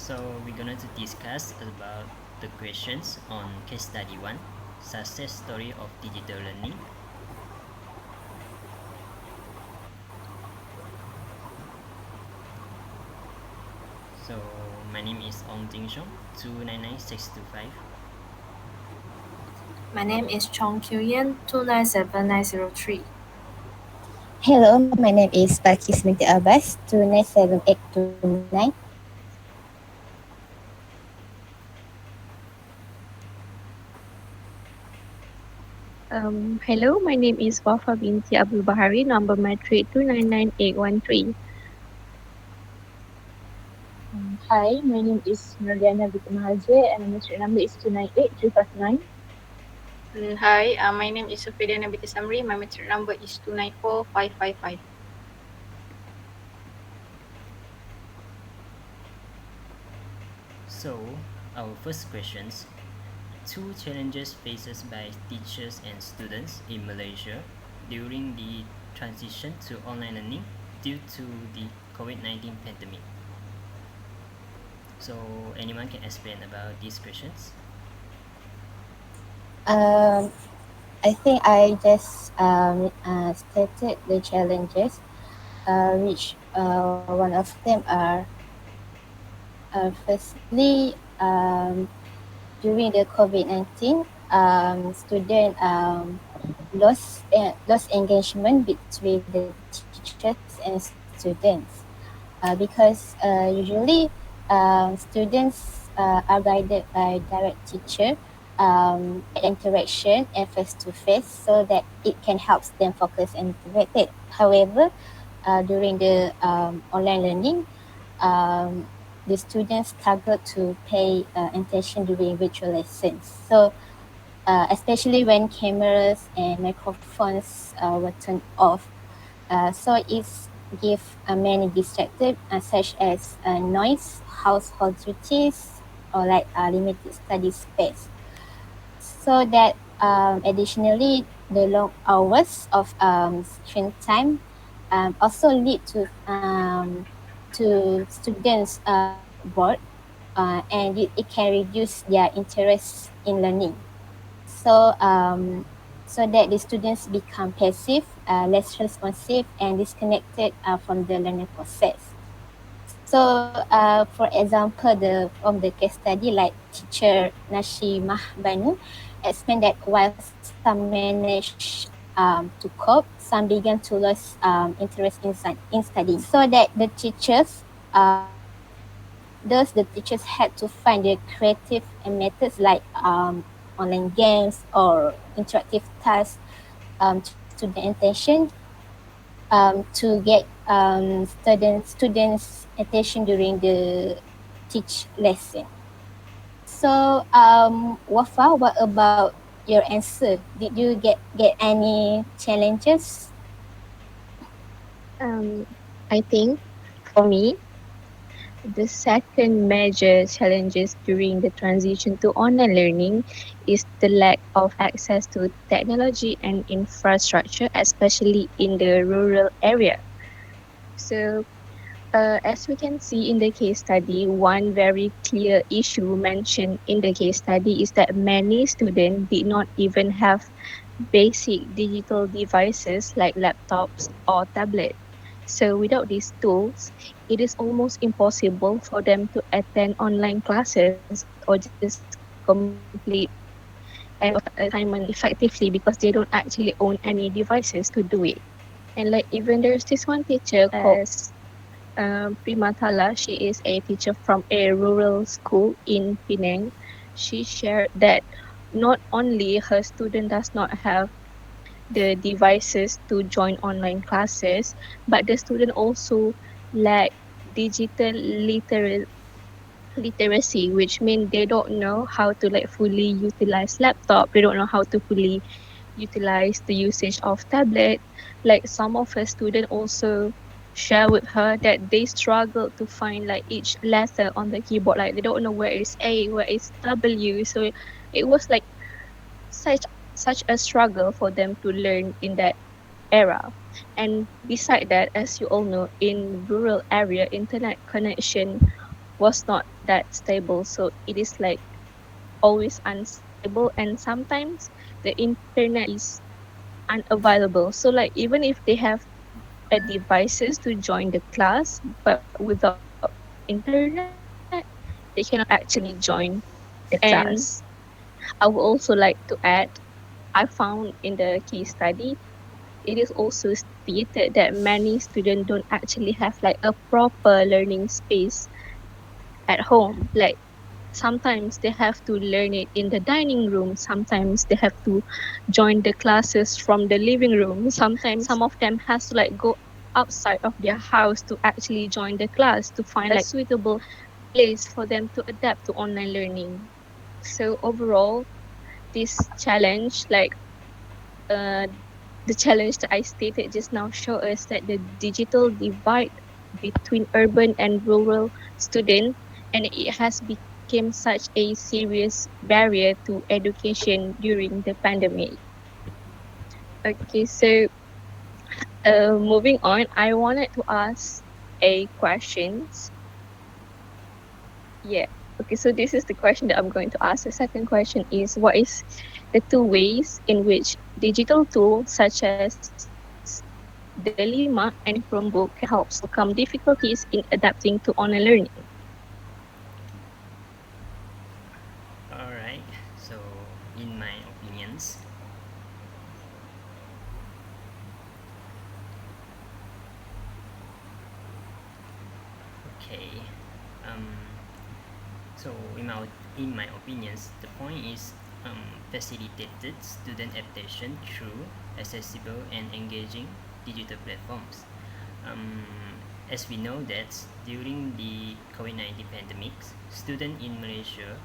So we're going to discuss about the questions on case study 1, success story of digital learning. So my name is Ong Ting Shong, 299625. My name is Chong Kyu-yen, 297903. Hello, my name is Balkis Binti Abbas, 297829. Hello, my name is Wafa binti Abdul Bahari, number matric 299813. Hi, my name is Nurdiana Binti Mahathir and my matric number is 298359. Hi, my name is Sofia Binti Samri. My matric number is 294555. So our first questions, two challenges faced by teachers and students in Malaysia during the transition to online learning due to the COVID-19 pandemic. So anyone can explain about these questions? Um, I think I just stated the challenges, which one of them are firstly, during the COVID-19, student lost engagement between the teachers and students because usually students are guided by direct teacher, interaction and face-to-face so that it can help them focus and motivated. However, during the online learning, um, the students struggle to pay attention during virtual lessons. So especially when cameras and microphones were turned off. So it's give many distracted such as noise, household duties, or like limited study space. So that additionally, the long hours of screen time also lead to students bored, and it can reduce their interest in learning. So so that the students become passive, less responsive, and disconnected from the learning process. So, for example, from the case study, like teacher Nashimah Banu explained that while some managed to cope, some began to lose interest in studying. So that the teachers, thus the teachers had to find the creative methods like online games or interactive tasks to student attention, to get students attention during the teach lesson. So Wafa, what about your answer? Did you get any challenges? I think for me, the second major challenges during the transition to online learning is the lack of access to technology and infrastructure, especially in the rural area. So, as we can see in the case study, one very clear issue mentioned in the case study is that many students did not even have basic digital devices like laptops or tablets. So without these tools, it is almost impossible for them to attend online classes or just complete any of the assignment effectively because they don't actually own any devices to do it. And like even there's this one teacher called as Prima Thala. She is a teacher from a rural school in Penang. She shared that not only her student does not have the devices to join online classes, but the student also lack digital literacy, which means they don't know how to like fully utilize laptop. They don't know how to fully utilize the usage of tablet. Like some of her students also share with her that they struggle to find like each letter on the keyboard. Like they don't know where is A, where is W. So it was like such such a struggle for them to learn in that era. And beside that, as you all know, in rural area, internet connection was not that stable. So it is like always unstable, and sometimes the internet is unavailable. So like even if they have devices to join the class, but without internet, they cannot actually join the class. I would also like to add, I found in the case study, it is also stated that many students don't actually have like a proper learning space at home. Like sometimes they have to learn it in the dining room, sometimes they have to join the classes from the living room, sometimes some of them has to like go outside of their house to actually join the class to find like suitable place for them to adapt to online learning. So overall, this challenge, like uh, the challenge that I stated just now, show us that the digital divide between urban and rural students, and it has become such a serious barrier to education during the pandemic. Okay, so moving on, I wanted to ask a questions. Yeah. Okay, so this is the question that I'm going to ask. The second question is, what is the two ways in which digital tools such as Delima and Chromebook can help overcome difficulties in adapting to online learning? Alright, so in my opinions, okay, um, so in my opinions, the point is facilitated student adaptation through accessible and engaging digital platforms. Um, as we know that during the COVID-19 pandemic, students in Malaysia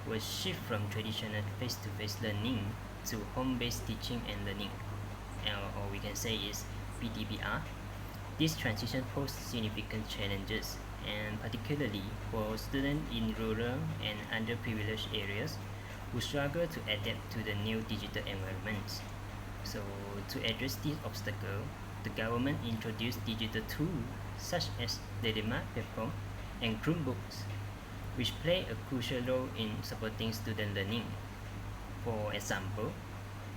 will shift from traditional face-to-face learning to home-based teaching and learning, or we can say is PTBR. This transition posed significant challenges, and particularly for students in rural and underprivileged areas who struggle to adapt to the new digital environment. So, to address this obstacle, the government introduced digital tools such as the Delima platform and Chromebooks, which play a crucial role in supporting student learning. For example,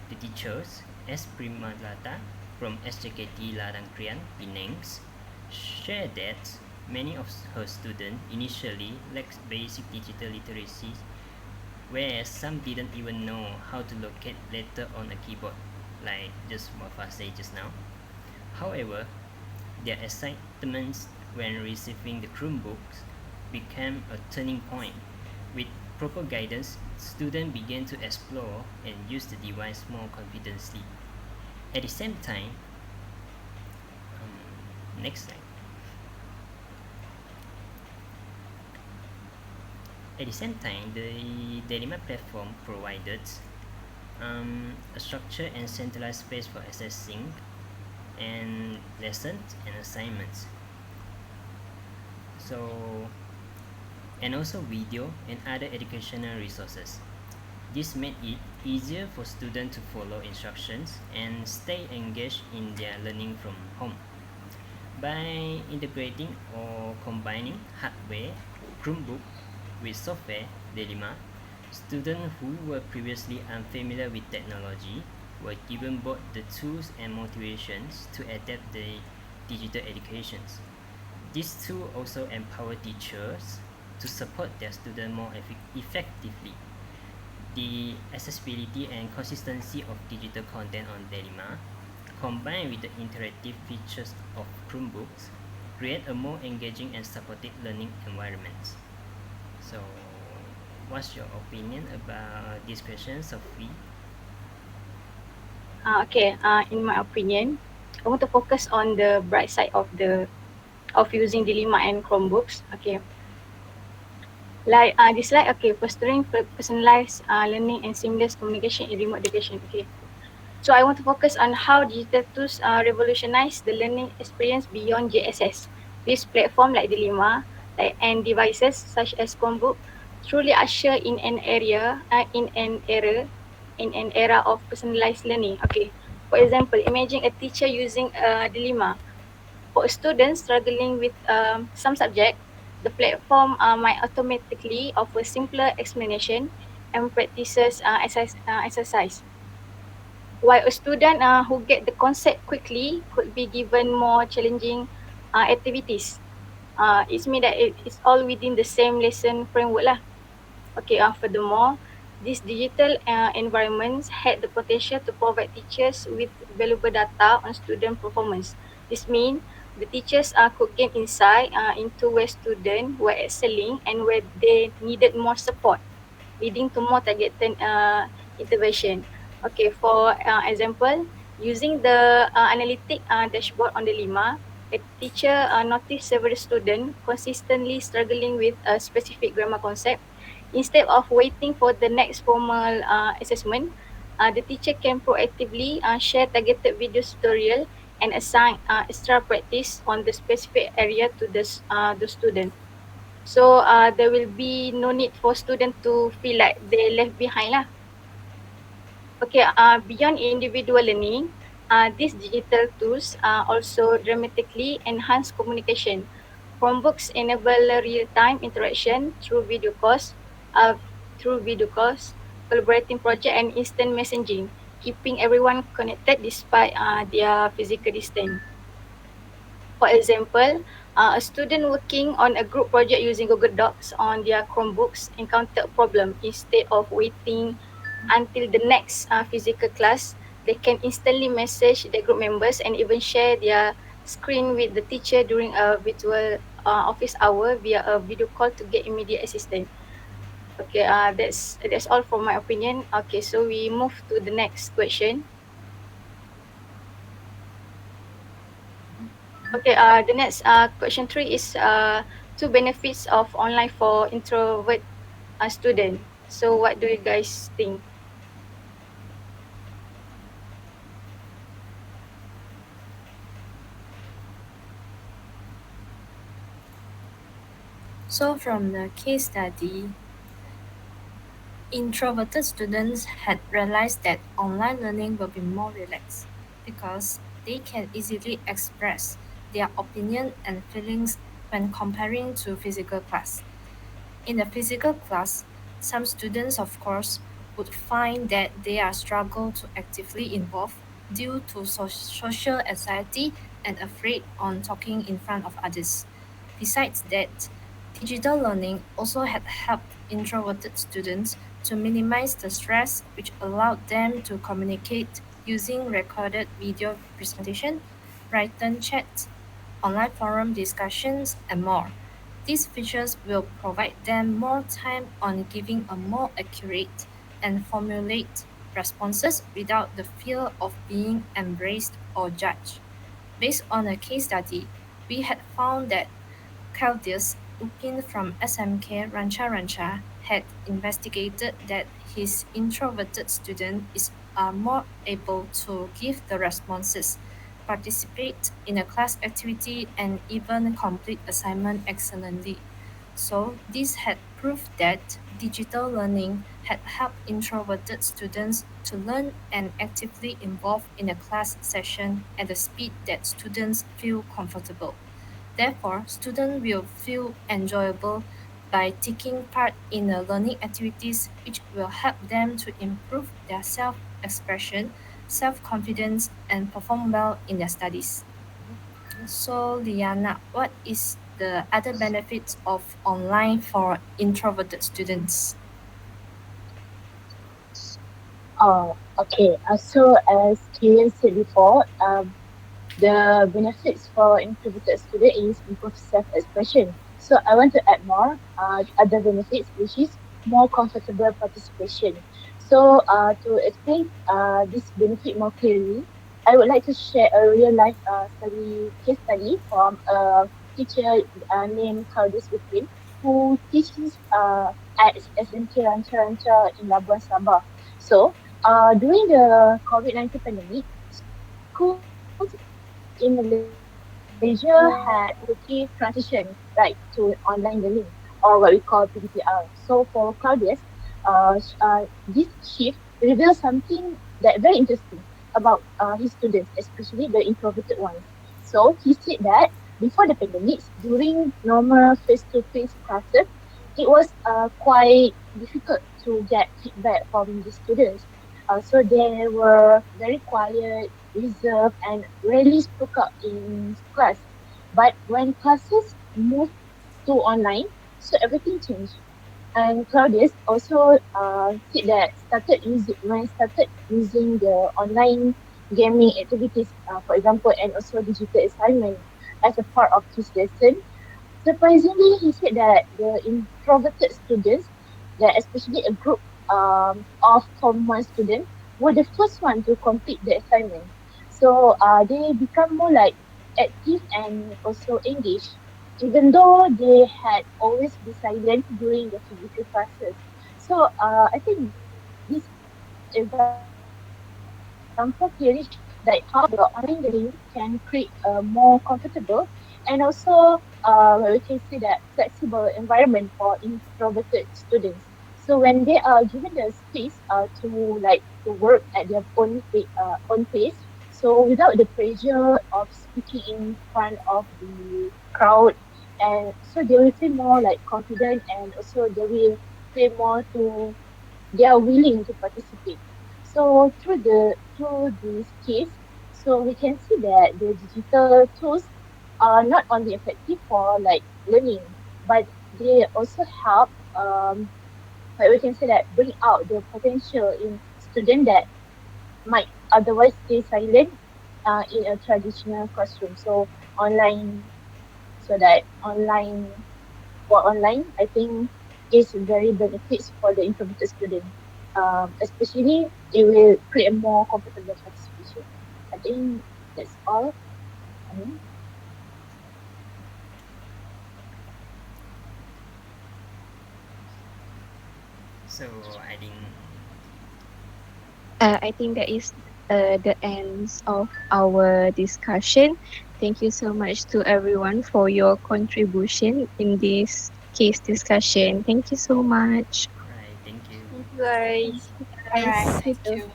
the teachers S. Primalata from SJKT Ladang Krian, Penang, shared that many of her students initially lacked basic digital literacy, whereas some didn't even know how to locate letter on a keyboard, like just Wafa said just now. However, their excitement when receiving the Chromebooks became a turning point. With proper guidance, students began to explore and use the device more confidently. At the same time, next slide. At the same time, the Delima platform provided a structured and centralized space for accessing and lessons and assignments. So, and also video and other educational resources. This made it easier for students to follow instructions and stay engaged in their learning from home. By integrating or combining hardware, Chromebook, with software, Delima, students who were previously unfamiliar with technology were given both the tools and motivations to adapt the digital educations. These tools also empower teachers to support their students more effectively. The accessibility and consistency of digital content on Delima, combined with the interactive features of Chromebooks, create a more engaging and supportive learning environment. So, what's your opinion about this question, Sophie? Okay. In my opinion, I want to focus on the bright side of using Dilemma and Chromebooks. Okay. Dislike, okay, fostering personalized learning and seamless communication in remote education. Okay. So I want to focus on how digital tools revolutionize the learning experience beyond JSS. This platform like Dilemma and devices such as Chromebook truly usher in an era of personalized learning. Okay. For example, imagine a teacher using a Dilemma for a student struggling with some subject. The platform might automatically offer simpler explanation and practices exercise. While a student who get the concept quickly could be given more challenging activities. It means that it's all within the same lesson framework lah. Okay, furthermore, these digital environments had the potential to provide teachers with valuable data on student performance. This means the teachers could gain insight into where students were excelling and where they needed more support, leading to more targeted intervention. Okay, for example, using the analytic dashboard on the Lima, a teacher noticed several students consistently struggling with a specific grammar concept. Instead of waiting for the next formal assessment, the teacher can proactively share targeted video tutorial and assign extra practice on the specific area to the student. So there will be no need for students to feel like they left behind lah. Okay, beyond individual learning, these digital tools also dramatically enhance communication. Chromebooks enable real-time interaction uh, through video calls, collaborating project, and instant messaging, keeping everyone connected despite their physical distance. For example, a student working on a group project using Google Docs on their Chromebooks encountered a problem. Instead of waiting until the next physical class, they can instantly message their group members and even share their screen with the teacher during a virtual office hour via a video call to get immediate assistance. Okay, that's all for my opinion. Okay, so we move to the next question. Okay, the next question 3 is two benefits of online for introvert student. So what do you guys think? So from the case study, introverted students had realized that online learning will be more relaxed because they can easily express their opinion and feelings when comparing to physical class. In a physical class, some students, of course, would find that they are struggle to actively involve due to social anxiety and afraid on talking in front of others. Besides that, digital learning also had helped introverted students to minimize the stress, which allowed them to communicate using recorded video presentation, written chats, online forum discussions, and more. These features will provide them more time on giving a more accurate and formulate responses without the fear of being embraced or judged. Based on a case study, we had found that Claudius Upin from SMK Rancha Rancha had investigated that his introverted student are more able to give the responses, participate in a class activity, and even complete assignment excellently. So this had proved that digital learning had helped introverted students to learn and actively involve in a class session at the speed that students feel comfortable. Therefore, students will feel enjoyable by taking part in the learning activities, which will help them to improve their self-expression, self-confidence, and perform well in their studies. So, Liana, what is the other benefits of online for introverted students? Okay. So as Kilian said before, the benefits for introverted student is improved self-expression. So I want to add more other benefits, which is more comfortable participation. So to explain this benefit more clearly, I would like to share a real life case study from a teacher named Claudius Wipin, who teaches at SMK Rancha Rancha in Labuan Sabah. So during the COVID-19 pandemic, schools in Malaysia had quickly transitioned right to online learning, or what we call PDPR. So for Claudius, this shift reveals something that very interesting about his students, especially the introverted ones. So he said that before the pandemic, during normal face-to-face classes, it was quite difficult to get feedback from the students. So they were very quiet, reserved, and rarely spoke up in class. But when classes moved to online, so everything changed. And Claudius also said that started using the online gaming activities, for example, and also digital assignment as a part of his lesson. Surprisingly, he said that the introverted students, that especially a group of Form 1 students, were the first one to complete the assignment. So they become more like active and also engaged, even though they had always been silent during the physical classes. So I think this example clearly shows that how the online learning can create a more comfortable and also we can say that flexible environment for introverted students. So when they are given the space to work at their own pace, so without the pressure of speaking in front of the crowd, and so they will feel more like confident, and also they will feel more to they are willing to participate. So through this case, so we can see that the digital tools are not only effective for like learning, but they also help like we can say that bring out the potential in students that might otherwise stay silent in a traditional classroom. So online so that online, I think is very benefits for the introverted student. Especially it will create a more comfortable participation. I think that's all. I mean, So I think I think that is the ends of our discussion. Thank you so much to everyone for your contribution in this case discussion. Thank you so much. right. Thank you. Thank you guys. All right, Guys. thank you.